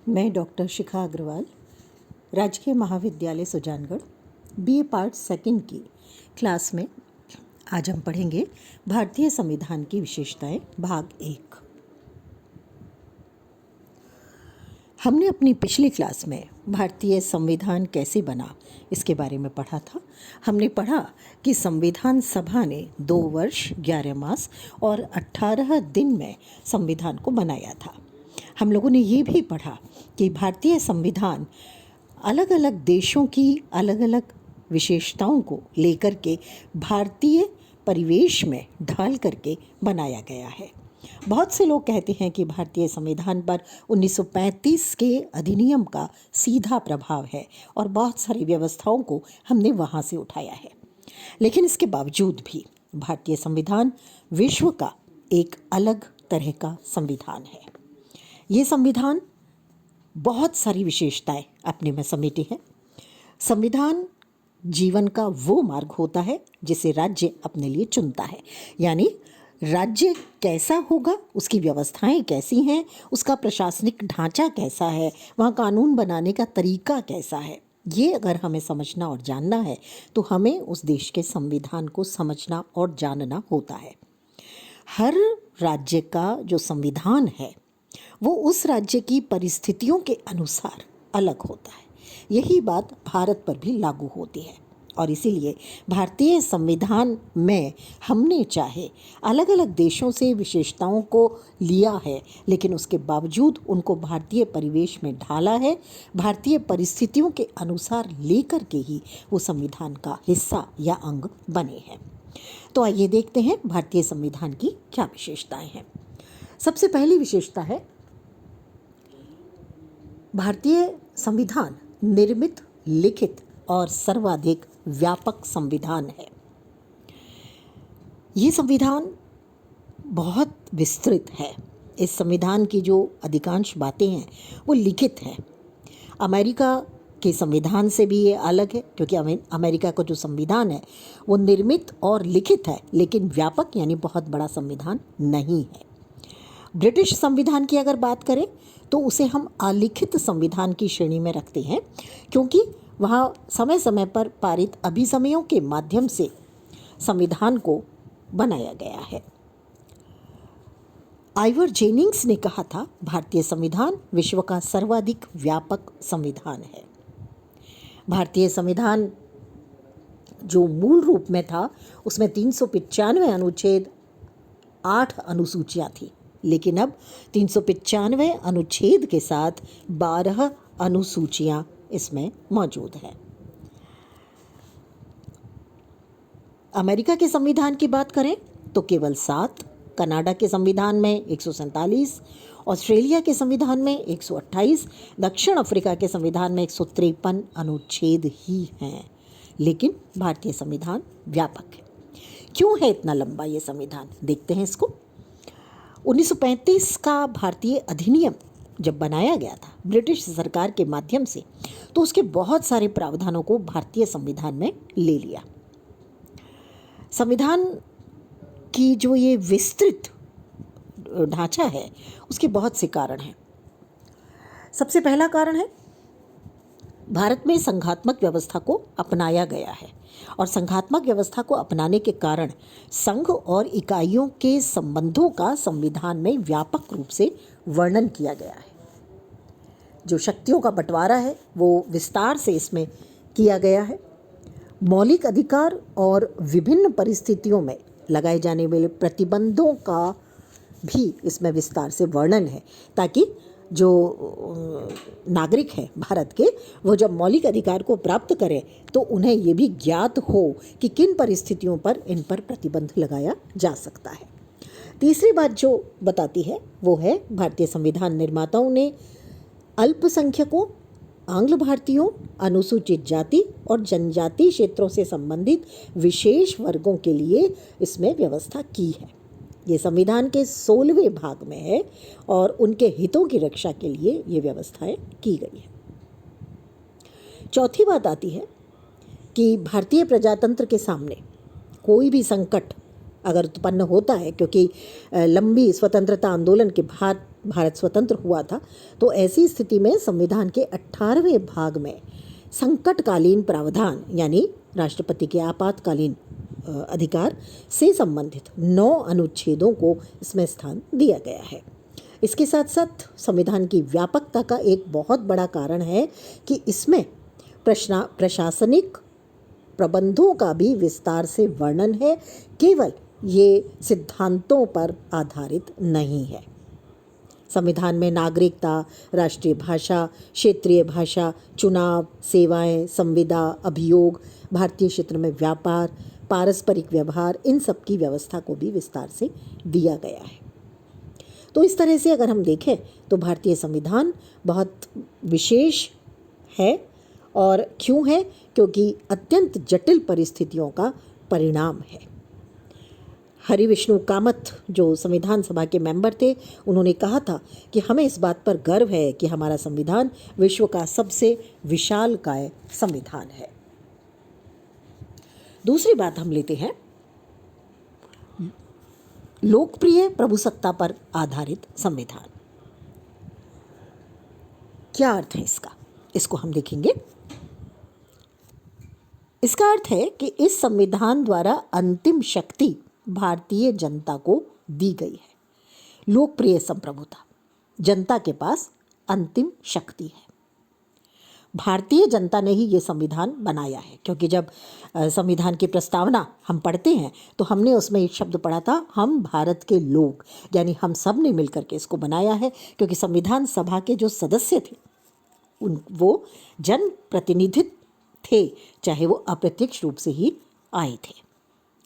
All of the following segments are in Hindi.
मैं डॉक्टर शिखा अग्रवाल, राजकीय महाविद्यालय सुजानगढ़, बीए पार्ट सेकंड की क्लास में आज हम पढ़ेंगे भारतीय संविधान की विशेषताएं भाग 1। हमने अपनी पिछली क्लास में भारतीय संविधान कैसे बना इसके बारे में पढ़ा था। हमने पढ़ा कि संविधान सभा ने 2 वर्ष 11 मास और 18 दिन में संविधान को बनाया था। हम लोगों ने ये भी पढ़ा कि भारतीय संविधान अलग अलग देशों की अलग अलग विशेषताओं को लेकर के भारतीय परिवेश में ढाल करके बनाया गया है। बहुत से लोग कहते हैं कि भारतीय संविधान पर 1935 के अधिनियम का सीधा प्रभाव है और बहुत सारी व्यवस्थाओं को हमने वहाँ से उठाया है। लेकिन इसके बावजूद भी भारतीय संविधान विश्व का एक अलग तरह का संविधान है। ये संविधान बहुत सारी विशेषताएं अपने में समेटे है। संविधान जीवन का वो मार्ग होता है जिसे राज्य अपने लिए चुनता है, यानी राज्य कैसा होगा, उसकी व्यवस्थाएं कैसी हैं, उसका प्रशासनिक ढांचा कैसा है, वहाँ कानून बनाने का तरीका कैसा है, ये अगर हमें समझना और जानना है तो हमें उस देश के संविधान को समझना और जानना होता है। हर राज्य का जो संविधान है वो उस राज्य की परिस्थितियों के अनुसार अलग होता है। यही बात भारत पर भी लागू होती है और इसीलिए भारतीय संविधान में हमने चाहे अलग अलग देशों से विशेषताओं को लिया है, लेकिन उसके बावजूद उनको भारतीय परिवेश में ढाला है। भारतीय परिस्थितियों के अनुसार लेकर के ही वो संविधान का हिस्सा या अंग बने हैं। तो आइए देखते हैं भारतीय संविधान की क्या विशेषताएं हैं। सबसे पहली विशेषता है भारतीय संविधान निर्मित, लिखित और सर्वाधिक व्यापक संविधान है। ये संविधान बहुत विस्तृत है। इस संविधान की जो अधिकांश बातें हैं वो लिखित हैं। अमेरिका के संविधान से भी ये अलग है, क्योंकि अमेरिका का जो संविधान है वो निर्मित और लिखित है, लेकिन व्यापक यानी बहुत बड़ा संविधान नहीं है। ब्रिटिश संविधान की अगर बात करें तो उसे हम अलिखित संविधान की श्रेणी में रखते हैं, क्योंकि वहाँ समय समय पर पारित अभिसमयों के माध्यम से संविधान को बनाया गया है। आइवर जेनिंग्स ने कहा था, भारतीय संविधान विश्व का सर्वाधिक व्यापक संविधान है। भारतीय संविधान जो मूल रूप में था उसमें 395 अनुच्छेद, 8 अनुसूचियाँ थी, लेकिन अब 395 अनुच्छेद के साथ 12 अनुसूचियाँ इसमें मौजूद हैं। अमेरिका के संविधान की बात करें तो केवल 7, कनाडा के संविधान में 147, ऑस्ट्रेलिया के संविधान में 128, दक्षिण अफ्रीका के संविधान में 153 अनुच्छेद ही हैं। लेकिन भारतीय संविधान व्यापक है। क्यों है इतना लंबा ये संविधान, देखते हैं इसको। 1935 का भारतीय अधिनियम जब बनाया गया था ब्रिटिश सरकार के माध्यम से, तो उसके बहुत सारे प्रावधानों को भारतीय संविधान में ले लिया। संविधान की जो ये विस्तृत ढांचा है उसके बहुत से कारण हैं। सबसे पहला कारण है भारत में संघात्मक व्यवस्था को अपनाया गया है, और संघात्मक व्यवस्था को अपनाने के कारण संघ और इकाइयों के संबंधों का संविधान में व्यापक रूप से वर्णन किया गया है। जो शक्तियों का बंटवारा है वो विस्तार से इसमें किया गया है। मौलिक अधिकार और विभिन्न परिस्थितियों में लगाए जाने वाले प्रतिबंधों का भी इसमें विस्तार से वर्णन है, ताकि जो नागरिक हैं भारत के, वो जब मौलिक अधिकार को प्राप्त करें तो उन्हें ये भी ज्ञात हो कि किन परिस्थितियों पर इन पर प्रतिबंध लगाया जा सकता है। तीसरी बात जो बताती है वो है भारतीय संविधान निर्माताओं ने अल्पसंख्यकों, आंग्ल भारतीयों, अनुसूचित जाति और जनजाति क्षेत्रों से संबंधित विशेष वर्गों के लिए इसमें व्यवस्था की है। ये संविधान के 16वें भाग में है और उनके हितों की रक्षा के लिए ये व्यवस्थाएं की गई है। चौथी बात आती है कि भारतीय प्रजातंत्र के सामने कोई भी संकट अगर उत्पन्न होता है, क्योंकि लंबी स्वतंत्रता आंदोलन के बाद भारत स्वतंत्र हुआ था, तो ऐसी स्थिति में संविधान के 18वें भाग में संकटकालीन प्रावधान यानी राष्ट्रपति के आपातकालीन अधिकार से संबंधित 9 अनुच्छेदों को इसमें स्थान दिया गया है। इसके साथ साथ संविधान की व्यापकता का एक बहुत बड़ा कारण है कि इसमें प्रशासनिक प्रबंधों का भी विस्तार से वर्णन है, केवल ये सिद्धांतों पर आधारित नहीं है। संविधान में नागरिकता, राष्ट्रीय भाषा, क्षेत्रीय भाषा, चुनाव, सेवाएं, संविदा, अभियोग, भारतीय क्षेत्र में व्यापार, पारस्परिक व्यवहार, इन सब की व्यवस्था को भी विस्तार से दिया गया है। तो इस तरह से अगर हम देखें तो भारतीय संविधान बहुत विशेष है। और क्यों है? क्योंकि अत्यंत जटिल परिस्थितियों का परिणाम है। हरि विष्णु कामत जो संविधान सभा के मेंबर थे, उन्होंने कहा था कि हमें इस बात पर गर्व है कि हमारा संविधान विश्व का सबसे विशालकाय संविधान है। दूसरी बात हम लेते हैं लोकप्रिय प्रभुसत्ता पर आधारित संविधान। क्या अर्थ है इसका? इसको हम देखेंगे। इसका अर्थ है कि इस संविधान द्वारा अंतिम शक्ति भारतीय जनता को दी गई है। लोकप्रिय संप्रभुता, जनता के पास अंतिम शक्ति है। भारतीय जनता ने ही ये संविधान बनाया है, क्योंकि जब संविधान की प्रस्तावना हम पढ़ते हैं तो हमने उसमें एक शब्द पढ़ा था, हम भारत के लोग, यानी हम सब ने मिलकर के इसको बनाया है। क्योंकि संविधान सभा के जो सदस्य थे वो जन प्रतिनिधि थे, चाहे वो अप्रत्यक्ष रूप से ही आए थे।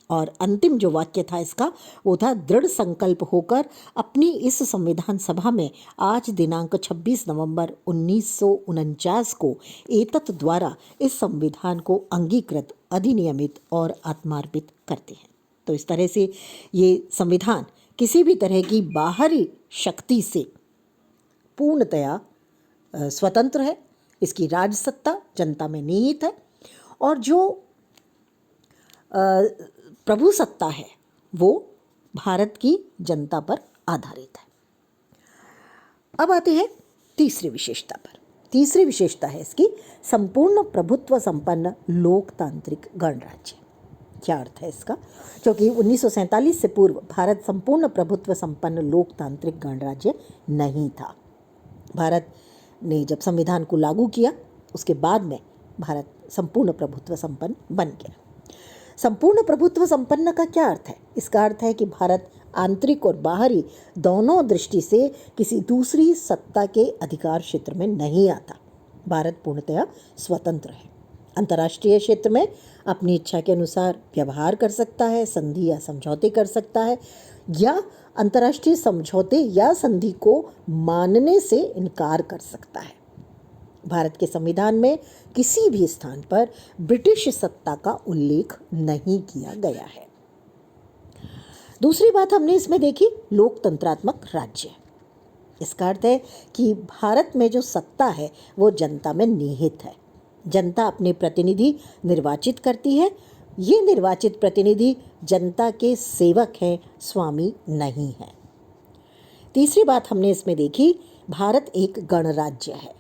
और अंतिम जो वाक्य था इसका वो था, दृढ़ संकल्प होकर अपनी इस संविधान सभा में आज दिनांक 26 नवंबर 1949 को एतत् द्वारा इस संविधान को अंगीकृत, अधिनियमित और आत्मार्पित करते हैं। तो इस तरह से ये संविधान किसी भी तरह की बाहरी शक्ति से पूर्णतया स्वतंत्र है। इसकी राजसत्ता जनता में निहित है और जो प्रभुसत्ता है वो भारत की जनता पर आधारित है। अब आते हैं तीसरी विशेषता पर। तीसरी विशेषता है इसकी संपूर्ण प्रभुत्व संपन्न लोकतांत्रिक गणराज्य। क्या अर्थ है इसका? क्योंकि 1947 से पूर्व भारत संपूर्ण प्रभुत्व संपन्न लोकतांत्रिक गणराज्य नहीं था। भारत ने जब संविधान को लागू किया उसके बाद में भारत संपूर्ण प्रभुत्व संपन्न बन गया। संपूर्ण प्रभुत्व संपन्न का क्या अर्थ है? इसका अर्थ है कि भारत आंतरिक और बाहरी दोनों दृष्टि से किसी दूसरी सत्ता के अधिकार क्षेत्र में नहीं आता। भारत पूर्णतया स्वतंत्र है। अंतर्राष्ट्रीय क्षेत्र में अपनी इच्छा के अनुसार व्यवहार कर सकता है, संधि या समझौते कर सकता है, या अंतर्राष्ट्रीय समझौते या संधि को मानने से इनकार कर सकता है। भारत के संविधान में किसी भी स्थान पर ब्रिटिश सत्ता का उल्लेख नहीं किया गया है। दूसरी बात हमने इसमें देखी, लोकतंत्रात्मक राज्य। इसका अर्थ है कि भारत में जो सत्ता है वो जनता में निहित है। जनता अपने प्रतिनिधि निर्वाचित करती है। ये निर्वाचित प्रतिनिधि जनता के सेवक हैं, स्वामी नहीं है। तीसरी बात हमने इसमें देखी, भारत एक गणराज्य है।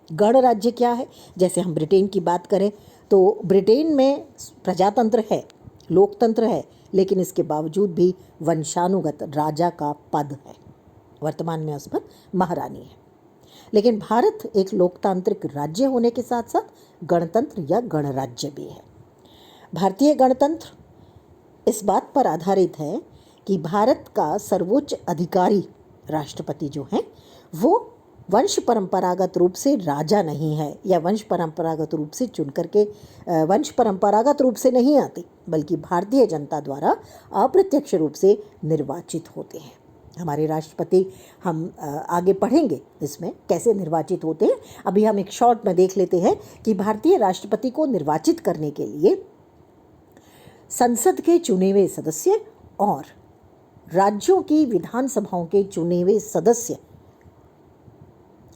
गणराज्य क्या है? जैसे हम ब्रिटेन की बात करें तो ब्रिटेन में प्रजातंत्र है, लोकतंत्र है, लेकिन इसके बावजूद भी वंशानुगत राजा का पद है। वर्तमान में उस पर महारानी है। लेकिन भारत एक लोकतांत्रिक राज्य होने के साथ साथ गणतंत्र या गणराज्य भी है। भारतीय गणतंत्र इस बात पर आधारित है कि भारत का सर्वोच्च अधिकारी राष्ट्रपति जो हैं वो वंश परंपरागत रूप से राजा नहीं है, या वंश परंपरागत रूप से चुन करके वंश परंपरागत रूप से नहीं आते, बल्कि भारतीय जनता द्वारा अप्रत्यक्ष रूप से निर्वाचित होते हैं। हमारे राष्ट्रपति हम आगे पढ़ेंगे इसमें कैसे निर्वाचित होते हैं। अभी हम एक शॉर्ट में देख लेते हैं कि भारतीय राष्ट्रपति को निर्वाचित करने के लिए संसद के चुने हुए सदस्य और राज्यों की विधानसभाओं के चुने हुए सदस्य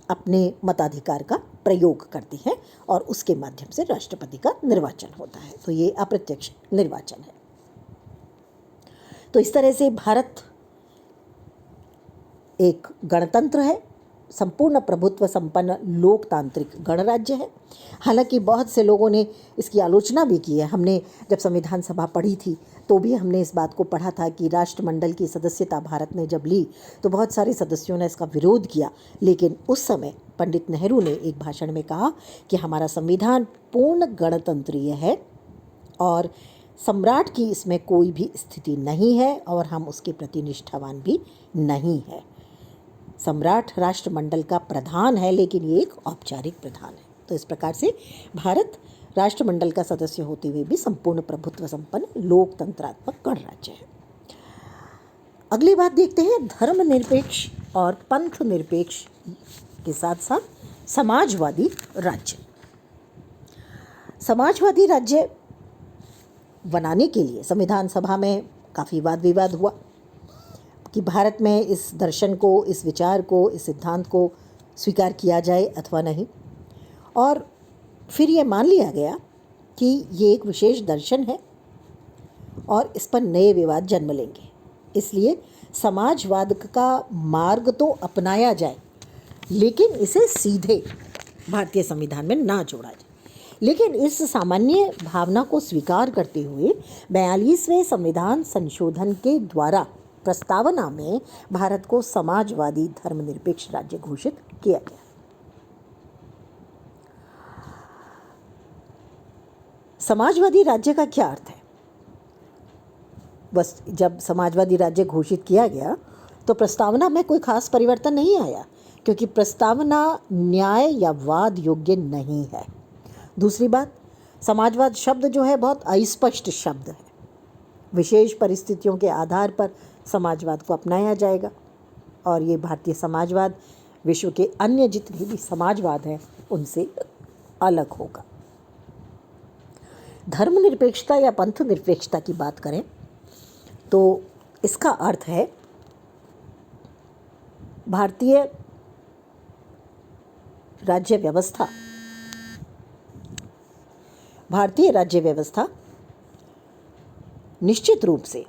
अपने मताधिकार का प्रयोग करते हैं और उसके माध्यम से राष्ट्रपति का निर्वाचन होता है। तो ये अप्रत्यक्ष निर्वाचन है। तो इस तरह से भारत एक गणतंत्र है, संपूर्ण प्रभुत्व संपन्न लोकतांत्रिक गणराज्य है। हालांकि बहुत से लोगों ने इसकी आलोचना भी की है। हमने जब संविधान सभा पढ़ी थी तो भी हमने इस बात को पढ़ा था कि राष्ट्रमंडल की सदस्यता भारत ने जब ली तो बहुत सारे सदस्यों ने इसका विरोध किया, लेकिन उस समय पंडित नेहरू ने एक भाषण में कहा कि हमारा संविधान पूर्ण गणतंत्रीय है और सम्राट की इसमें कोई भी स्थिति नहीं है और हम उसके प्रति निष्ठावान भी नहीं है। सम्राट राष्ट्रमंडल का प्रधान है, लेकिन ये एक औपचारिक प्रधान है। तो इस प्रकार से भारत राष्ट्रमंडल का सदस्य होते हुए भी संपूर्ण प्रभुत्व संपन्न लोकतंत्रात्मक गणराज्य है। अगली बात देखते हैं, धर्मनिरपेक्ष और पंथ निरपेक्ष के साथ साथ समाजवादी राज्य। समाजवादी राज्य बनाने के लिए संविधान सभा में काफ़ी वाद विवाद हुआ कि भारत में इस दर्शन को, इस विचार को, इस सिद्धांत को स्वीकार किया जाए अथवा नहीं। और फिर ये मान लिया गया कि ये एक विशेष दर्शन है और इस पर नए विवाद जन्म लेंगे, इसलिए समाजवाद का मार्ग तो अपनाया जाए, लेकिन इसे सीधे भारतीय संविधान में ना जोड़ा जाए। लेकिन इस सामान्य भावना को स्वीकार करते हुए 42वें संविधान संशोधन के द्वारा प्रस्तावना में भारत को समाजवादी धर्मनिरपेक्ष राज्य घोषित किया गया। समाजवादी राज्य का क्या अर्थ है? बस जब समाजवादी राज्य घोषित किया गया तो प्रस्तावना में कोई खास परिवर्तन नहीं आया, क्योंकि प्रस्तावना न्याय या वाद योग्य नहीं है। दूसरी बात, समाजवाद शब्द जो है बहुत अस्पष्ट शब्द है। विशेष परिस्थितियों के आधार पर समाजवाद को अपनाया जाएगा और ये भारतीय समाजवाद विश्व के अन्य जितने भी समाजवाद हैं उनसे अलग होगा। धर्मनिरपेक्षता या पंथ निरपेक्षता की बात करें तो इसका अर्थ है भारतीय राज्य व्यवस्था निश्चित रूप से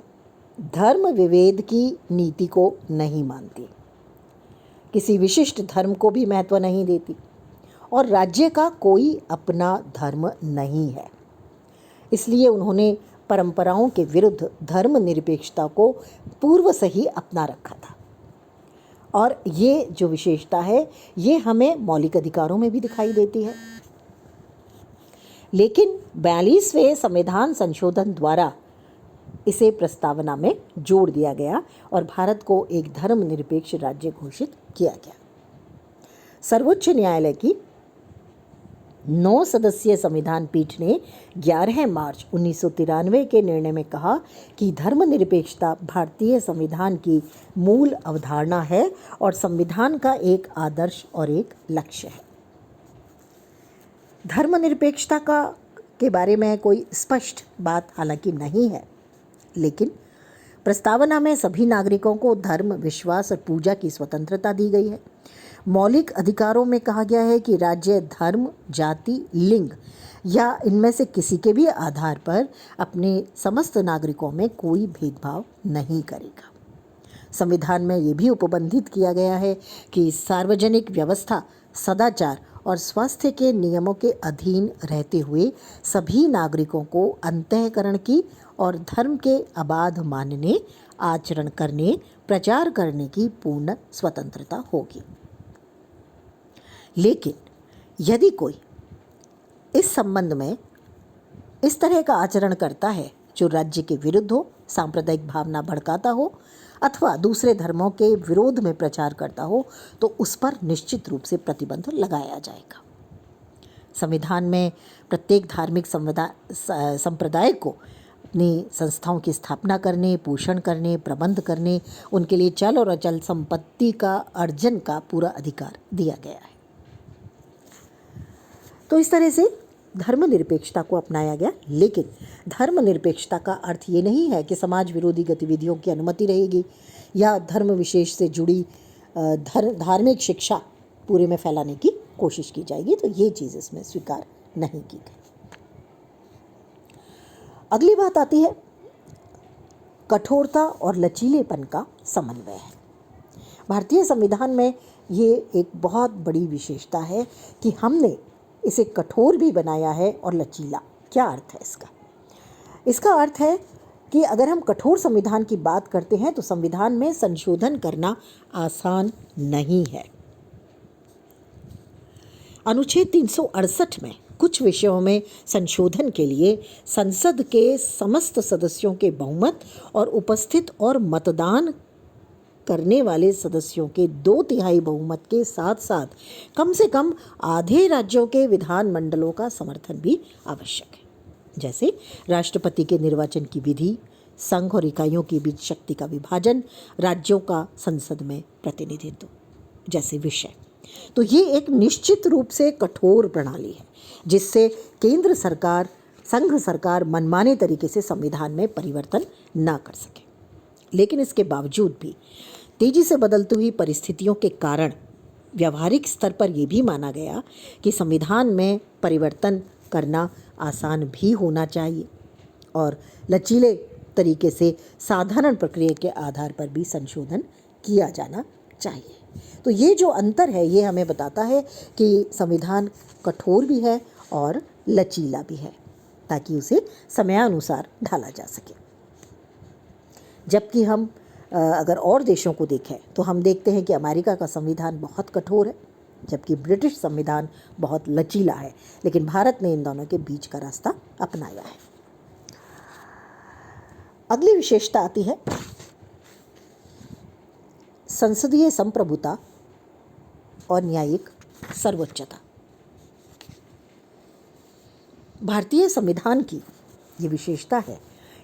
धर्म विभेद की नीति को नहीं मानती, किसी विशिष्ट धर्म को भी महत्व नहीं देती और राज्य का कोई अपना धर्म नहीं है। इसलिए उन्होंने परंपराओं के विरुद्ध धर्मनिरपेक्षता को पूर्व से ही अपना रखा था और ये जो विशेषता है ये हमें मौलिक अधिकारों में भी दिखाई देती है। लेकिन 42वें संविधान संशोधन द्वारा इसे प्रस्तावना में जोड़ दिया गया और भारत को एक धर्मनिरपेक्ष राज्य घोषित किया गया। सर्वोच्च न्यायालय की 9 सदस्यीय संविधान पीठ ने 11 मार्च 1993 के निर्णय में कहा कि धर्मनिरपेक्षता भारतीय संविधान की मूल अवधारणा है और संविधान का एक आदर्श और एक लक्ष्य है। धर्मनिरपेक्षता के बारे में कोई स्पष्ट बात हालांकि नहीं है, लेकिन प्रस्तावना में सभी नागरिकों को धर्म, विश्वास और पूजा की स्वतंत्रता दी गई है। मौलिक अधिकारों में कहा गया है कि राज्य धर्म, जाति, लिंग या इनमें से किसी के भी आधार पर अपने समस्त नागरिकों में कोई भेदभाव नहीं करेगा। संविधान में ये भी उपबंधित किया गया है कि सार्वजनिक व्यवस्था, सदाचार और स्वास्थ्य के नियमों के अधीन रहते हुए सभी नागरिकों को अंतःकरण की और धर्म के अबाध मानने, आचरण करने, प्रचार करने की पूर्ण स्वतंत्रता होगी। लेकिन यदि कोई इस संबंध में इस तरह का आचरण करता है जो राज्य के विरुद्ध हो, सांप्रदायिक भावना भड़काता हो अथवा दूसरे धर्मों के विरोध में प्रचार करता हो, तो उस पर निश्चित रूप से प्रतिबंध लगाया जाएगा। संविधान में प्रत्येक धार्मिक संप्रदाय को अपनी संस्थाओं की स्थापना करने, पोषण करने, प्रबंध करने, उनके लिए चल और अचल संपत्ति का अर्जन का पूरा अधिकार दिया गया है। तो इस तरह से धर्मनिरपेक्षता को अपनाया गया। लेकिन धर्मनिरपेक्षता का अर्थ ये नहीं है कि समाज विरोधी गतिविधियों की अनुमति रहेगी या धर्म विशेष से जुड़ी धार्मिक शिक्षा पूरे में फैलाने की कोशिश की जाएगी। तो ये चीज़ इसमें स्वीकार नहीं की गई। अगली बात आती है कठोरता और लचीलेपन का समन्वय है। भारतीय संविधान में ये एक बहुत बड़ी विशेषता है कि हमने इसे कठोर भी बनाया है और लचीला। क्या अर्थ है इसका? इसका अर्थ है कि अगर हम कठोर संविधान की बात करते हैं तो संविधान में संशोधन करना आसान नहीं है। अनुच्छेद 368 में कुछ विषयों में संशोधन के लिए संसद के समस्त सदस्यों के बहुमत और उपस्थित और मतदान करने वाले सदस्यों के 2/3 बहुमत के साथ साथ कम से कम आधे राज्यों के विधानमंडलों का समर्थन भी आवश्यक है। जैसे राष्ट्रपति के निर्वाचन की विधि, संघ और इकाइयों के बीच शक्ति का विभाजन, राज्यों का संसद में प्रतिनिधित्व जैसे विषय। तो ये एक निश्चित रूप से कठोर प्रणाली है जिससे केंद्र सरकार, संघ सरकार मनमाने तरीके से संविधान में परिवर्तन ना कर सके। लेकिन इसके बावजूद भी तेजी से बदलती हुई परिस्थितियों के कारण व्यावहारिक स्तर पर यह भी माना गया कि संविधान में परिवर्तन करना आसान भी होना चाहिए और लचीले तरीके से साधारण प्रक्रिया के आधार पर भी संशोधन किया जाना चाहिए। तो ये जो अंतर है ये हमें बताता है कि संविधान कठोर भी है और लचीला भी है ताकि उसे समयानुसार ढाला जा सके। जबकि हम अगर और देशों को देखें तो हम देखते हैं कि अमेरिका का संविधान बहुत कठोर है जबकि ब्रिटिश संविधान बहुत लचीला है, लेकिन भारत ने इन दोनों के बीच का रास्ता अपनाया है। अगली विशेषता आती है संसदीय संप्रभुता और न्यायिक सर्वोच्चता। भारतीय संविधान की ये विशेषता है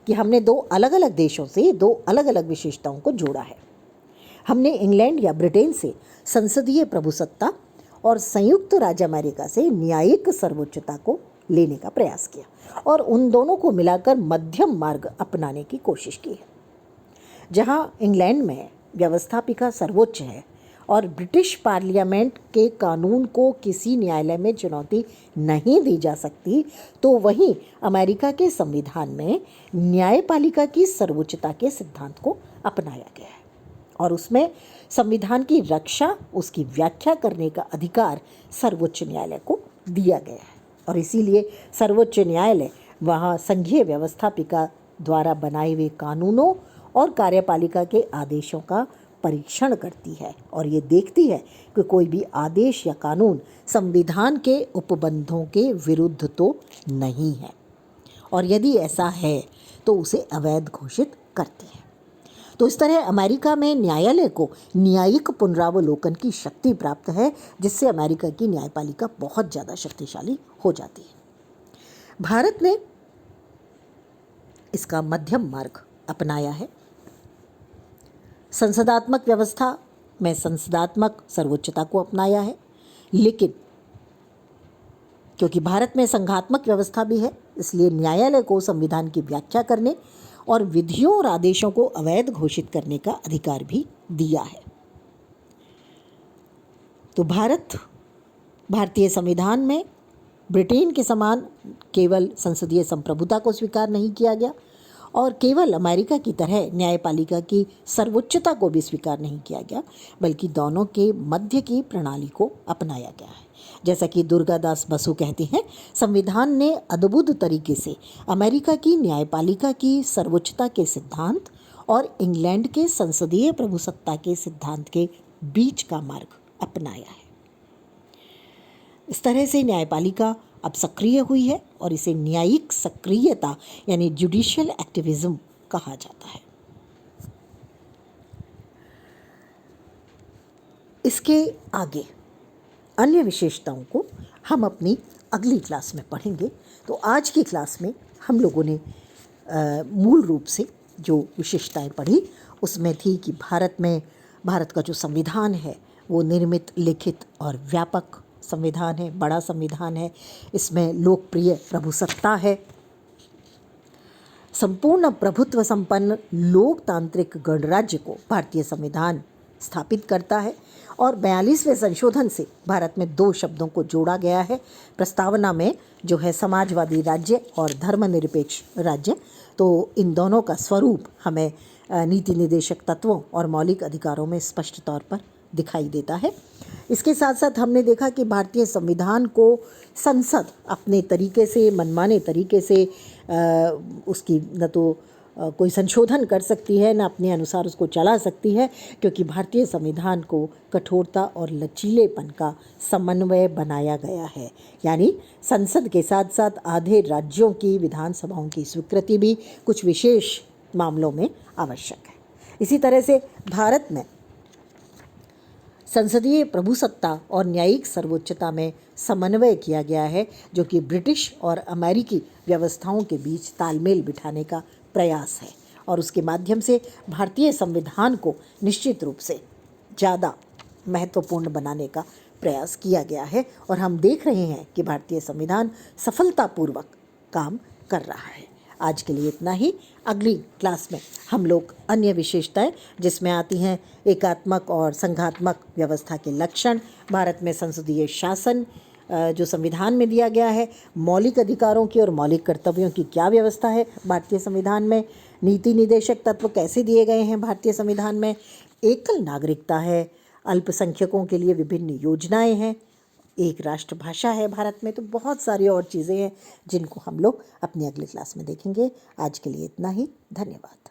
कि हमने दो अलग अलग देशों से दो अलग अलग विशेषताओं को जोड़ा है। हमने इंग्लैंड या ब्रिटेन से संसदीय प्रभुसत्ता और संयुक्त राज्य अमेरिका से न्यायिक सर्वोच्चता को लेने का प्रयास किया और उन दोनों को मिलाकर मध्यम मार्ग अपनाने की कोशिश की है। जहां इंग्लैंड में व्यवस्थापिका सर्वोच्च है और ब्रिटिश पार्लियामेंट के कानून को किसी न्यायालय में चुनौती नहीं दी जा सकती, तो वहीं अमेरिका के संविधान में न्यायपालिका की सर्वोच्चता के सिद्धांत को अपनाया गया है और उसमें संविधान की रक्षा, उसकी व्याख्या करने का अधिकार सर्वोच्च न्यायालय को दिया गया है और इसीलिए सर्वोच्च न्यायालय वहाँ संघीय व्यवस्थापिका द्वारा बनाए हुए कानूनों और कार्यपालिका के आदेशों का परीक्षण करती है और ये देखती है कि कोई भी आदेश या कानून संविधान के उपबंधों के विरुद्ध तो नहीं है और यदि ऐसा है तो उसे अवैध घोषित करती है। तो इस तरह अमेरिका में न्यायालय को न्यायिक पुनरावलोकन की शक्ति प्राप्त है जिससे अमेरिका की न्यायपालिका बहुत ज़्यादा शक्तिशाली हो जाती है। भारत ने इसका मध्यम मार्ग अपनाया है। संसदात्मक व्यवस्था में संसदात्मक सर्वोच्चता को अपनाया है, लेकिन क्योंकि भारत में संघात्मक व्यवस्था भी है इसलिए न्यायालय को संविधान की व्याख्या करने और विधियों और आदेशों को अवैध घोषित करने का अधिकार भी दिया है। तो भारतीय संविधान में ब्रिटेन के समान केवल संसदीय संप्रभुता को स्वीकार नहीं किया गया और केवल अमेरिका की तरह न्यायपालिका की सर्वोच्चता को भी स्वीकार नहीं किया गया, बल्कि दोनों के मध्य की प्रणाली को अपनाया गया है। जैसा कि दुर्गादास बसु कहते हैं, संविधान ने अद्भुत तरीके से अमेरिका की न्यायपालिका की सर्वोच्चता के सिद्धांत और इंग्लैंड के संसदीय प्रभुसत्ता के सिद्धांत के बीच का मार्ग अपनाया है। इस तरह से न्यायपालिका अब सक्रिय हुई है और इसे न्यायिक सक्रियता यानी जुडिशियल एक्टिविज्म कहा जाता है। इसके आगे अन्य विशेषताओं को हम अपनी अगली क्लास में पढ़ेंगे। तो आज की क्लास में हम लोगों ने मूल रूप से जो विशेषताएं पढ़ी उसमें थी कि भारत का जो संविधान है वो निर्मित, लिखित और व्यापक संविधान है, बड़ा संविधान है। इसमें लोकप्रिय प्रभुसत्ता है, संपूर्ण प्रभुत्व संपन्न लोकतांत्रिक गणराज्य को भारतीय संविधान स्थापित करता है और 42वें संशोधन से भारत में 2 शब्दों को जोड़ा गया है प्रस्तावना में, जो है समाजवादी राज्य और धर्मनिरपेक्ष राज्य। तो इन दोनों का स्वरूप हमें नीति निर्देशक तत्वों और मौलिक अधिकारों में स्पष्ट तौर पर दिखाई देता है। इसके साथ साथ हमने देखा कि भारतीय संविधान को संसद अपने तरीके से, मनमाने तरीके से उसकी न तो कोई संशोधन कर सकती है, न अपने अनुसार उसको चला सकती है, क्योंकि भारतीय संविधान को कठोरता और लचीलेपन का समन्वय बनाया गया है। यानी संसद के साथ साथ आधे राज्यों की विधानसभाओं की स्वीकृति भी कुछ विशेष मामलों में आवश्यक है। इसी तरह से भारत में संसदीय प्रभुसत्ता और न्यायिक सर्वोच्चता में समन्वय किया गया है, जो कि ब्रिटिश और अमेरिकी व्यवस्थाओं के बीच तालमेल बिठाने का प्रयास है, और उसके माध्यम से भारतीय संविधान को निश्चित रूप से ज़्यादा महत्वपूर्ण बनाने का प्रयास किया गया है। और हम देख रहे हैं कि भारतीय संविधान सफलतापूर्वक काम कर रहा है। आज के लिए इतना ही। अगली क्लास में हम लोग अन्य विशेषताएं, जिसमें आती हैं एकात्मक और संघात्मक व्यवस्था के लक्षण, भारत में संसदीय शासन जो संविधान में दिया गया है, मौलिक अधिकारों की और मौलिक कर्तव्यों की क्या व्यवस्था है भारतीय संविधान में, नीति निदेशक तत्व कैसे दिए गए हैं भारतीय संविधान में, एकल नागरिकता है, अल्पसंख्यकों के लिए विभिन्न योजनाएं हैं, एक राष्ट्रभाषा है भारत में। तो बहुत सारी और चीज़ें हैं जिनको हम लोग अपनी अगली क्लास में देखेंगे। आज के लिए इतना ही। धन्यवाद।